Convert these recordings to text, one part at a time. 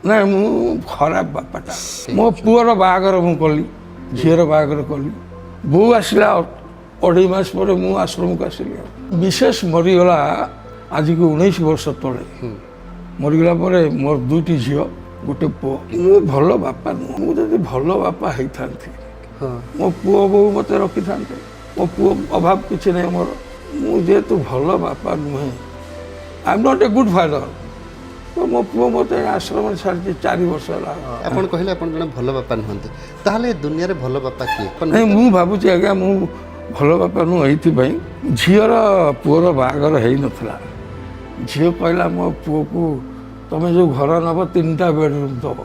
ना मु खराब बापाटा मो पुअर बाहागर मु कली झीर बाहागर कली बो आसला 2.5 मास पर मु आश्रम को आसली विशेष मरीगला आज को 19 वर्ष तले मरीगला पर मोर 2टी झील गोटे पुओ मु भल बापा नुह मुझे भल बापा होता मो पुओ बो मत रखी था मो पुओ अभाव किसी ना मोर मुझे तो भल बापा नुहे I am not a good father तो मो पुओ मत आश्रम छाड़ी 4 वर्ष आपन कहले आपन जने भल बापा नुहंती ताहले दुनिया रे भल बापा किए नहीं मु भाबुची आज्ञा मु भल बापा नु एइथि झीर पुओर बाहागर है नथला झील कहला मो पुओ को तुम जो घर नब 3टा बेडरूम दब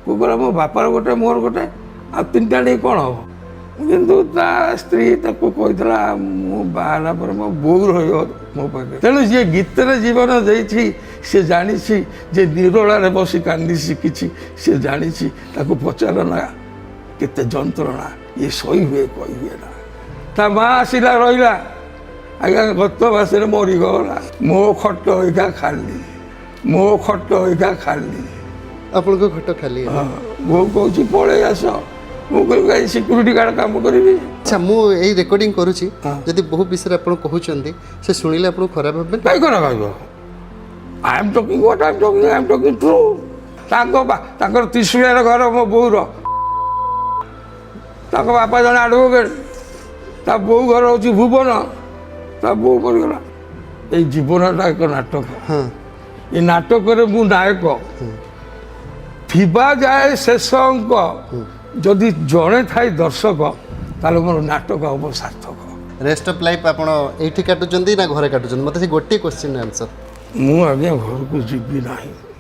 कहला मो बापार गोटे मोर गोटे आ 3टा नहीं कौन हम किंतु ता स्त्री कहला मु बाहला पर मो बो रही मो पाखे तेणु जी गीत जीवन देती सी जानी जे निरोला बसी कांदी शिखी सी जानी पचार ना केते जंत्रणा ये सही हुए कही हुए ना ता माँ आसला रहा आज्ञा गत मासरे मरीगला मो खट होगा खाली मो खट होगा खाली आपन को खट खाली वो कहूँ पलि आस मुझे सिक्यूरीटी गार्ड काम करी अच्छा मु एई रेकॉर्डिंग करूची जदि बहु विषय आपन कहउचंदी से सुनिले आपन खराब होबे काई करा कहबो I am talking what I am talking true तांकर त्रिशूलिया घर मो बोर ताको बापा जन एडवोकेट ता बो घर होची भुवन ता बो करगला ए जीवनटा एक नाटक ये नाटक रे मु नायक थिबा जाए शेष अंक जदि जड़े थाई दर्शक ताले मोर नाटक हम सार्थक रेस्ट ऑफ लाइफ आपण एठी काटुचंदी ना घरे काटुचंदी मते से गोटे क्वेश्चन आंसर मु आज्ञा घर को जीवी नहीं